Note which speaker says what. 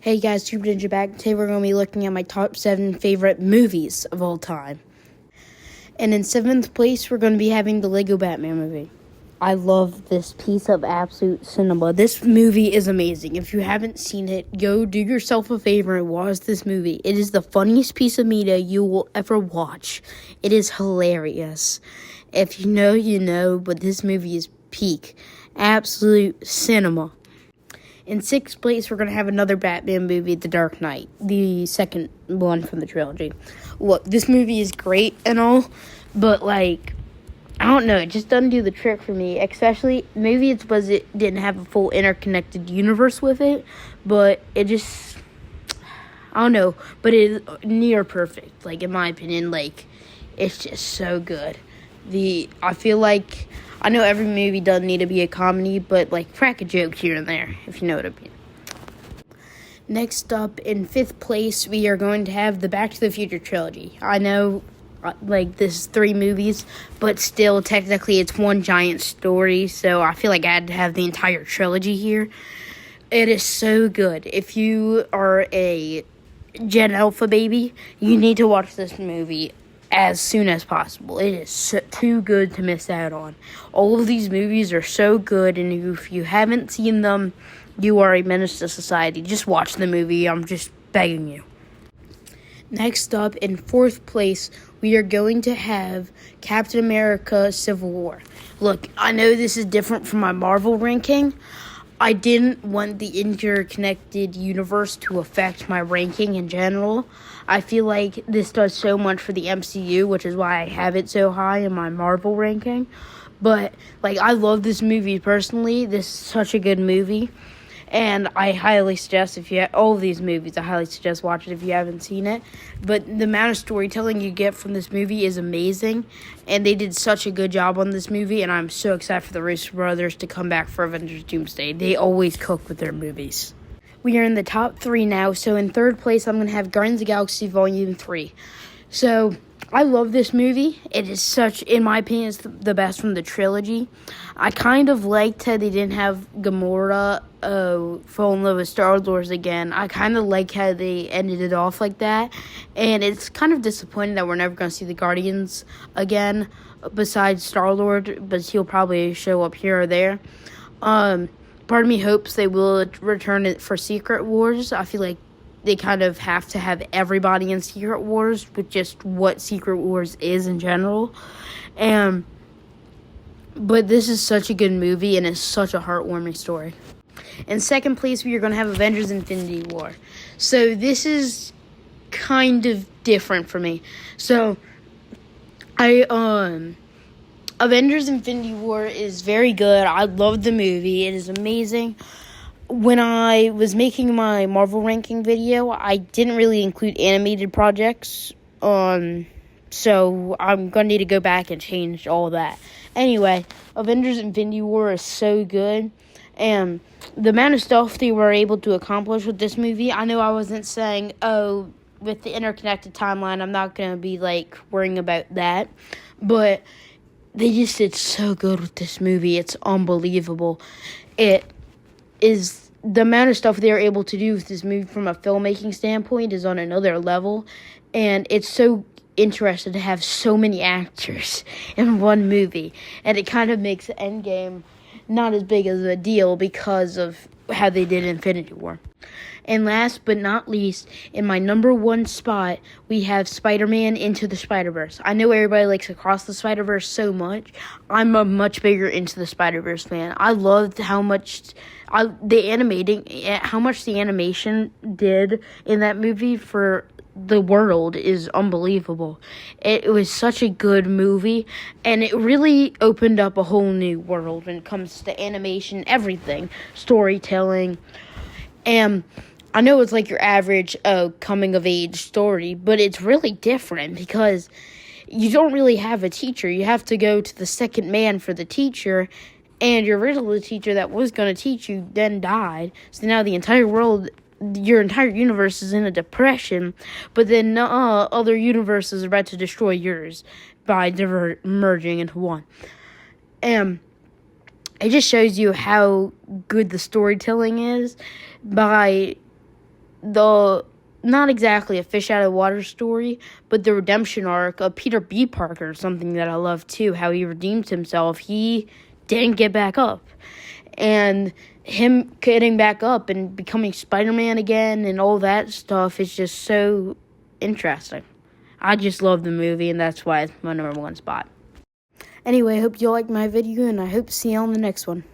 Speaker 1: Hey guys, Super Ninja back. Today we're going to be looking at my top 7 favorite movies of all time. And in 7th place, we're going to be having the Lego Batman movie. I love this piece of absolute cinema. This movie is amazing. If you haven't seen it, go do yourself a favor and watch this movie. It is the funniest piece of media you will ever watch. It is hilarious. If you know, you know, but this movie is peak. Absolute cinema. In 6th place, we're going to have another Batman movie, The Dark Knight, the second one from the trilogy. Look, this movie is great and all, but, I don't know, it just doesn't do the trick for me, especially, maybe it's because it didn't have a full interconnected universe with it, but it just, I don't know, but it is near perfect, in my opinion, it's just so good. I feel like, I know every movie doesn't need to be a comedy, but, crack a joke here and there, if you know what I mean. Next up, in 5th place, we are going to have the Back to the Future trilogy. I know, this is 3 movies, but still, technically, it's one giant story, so I feel like I had to have the entire trilogy here. It is so good. If you are a Gen Alpha baby, you need to watch this movie as soon as possible. It is too good to miss out on. All of these movies are so good, and if you haven't seen them, you are a menace to society. Just watch the movie. I'm just begging you. Next up, in 4th place, we are going to have Captain America Civil War. Look, I know this is different from my Marvel ranking. I didn't want the interconnected universe to affect my ranking in general. I feel like this does so much for the MCU, which is why I have it so high in my Marvel ranking. But, I love this movie personally. This is such a good movie. And I highly suggest, all of these movies, I highly suggest watch it if you haven't seen it. But the amount of storytelling you get from this movie is amazing. And they did such a good job on this movie. And I'm so excited for the Russo brothers to come back for Avengers Doomsday. They always cook with their movies. We are in the top 3 now. So in 3rd place, I'm going to have Guardians of the Galaxy Volume 3. So I love this movie. It is in my opinion, it's the best from the trilogy. I kind of liked how they didn't have Gamora fall in love with Star-Lord again. I kind of like how they ended it off like that. And it's kind of disappointing that we're never going to see the Guardians again besides Star-Lord, but he'll probably show up here or there. Part of me hopes they will return it for Secret Wars. I feel like they kind of have to have everybody in Secret Wars with just what Secret Wars is in general. But this is such a good movie, and it's such a heartwarming story. In 2nd place, we are going to have Avengers Infinity War. So this is kind of different for me. So, Avengers Infinity War is very good. I love the movie. It is amazing. When I was making my Marvel ranking video, I didn't really include animated projects. So I'm going to need to go back and change all that. Anyway, Avengers Infinity War is so good. And the amount of stuff they were able to accomplish with this movie, I know I wasn't saying, with the interconnected timeline, I'm not going to be, worrying about that. But they just did so good with this movie. It's unbelievable. It is the amount of stuff they were able to do with this movie from a filmmaking standpoint is on another level. And it's so interesting to have so many actors in one movie. And it kind of makes Endgame not as big as a deal because of how they did Infinity War. And last but not least, in my number 1 spot, we have Spider-Man Into the Spider-Verse. I know everybody likes Across the Spider-Verse so much. I'm a much bigger Into the Spider-Verse fan. I loved how much the animation did in that movie for the world is unbelievable. It was such a good movie, and it really opened up a whole new world when it comes to animation, everything, storytelling. And I know it's your average coming-of-age story, but it's really different because you don't really have a teacher. You have to go to the second man for the teacher, and your original teacher that was going to teach you then died. So now the entire world, your entire universe is in a depression, but then other universes are about to destroy yours by merging into one. And it just shows you how good the storytelling is by the not exactly a fish out of water story, but the redemption arc of Peter B. Parker is something that I love too. How he redeemed himself. He didn't get back up. And him getting back up and becoming Spider-Man again and all that stuff is just so interesting. I just love the movie, and that's why it's my number one spot. Anyway, I hope you liked my video, and I hope to see you on the next one.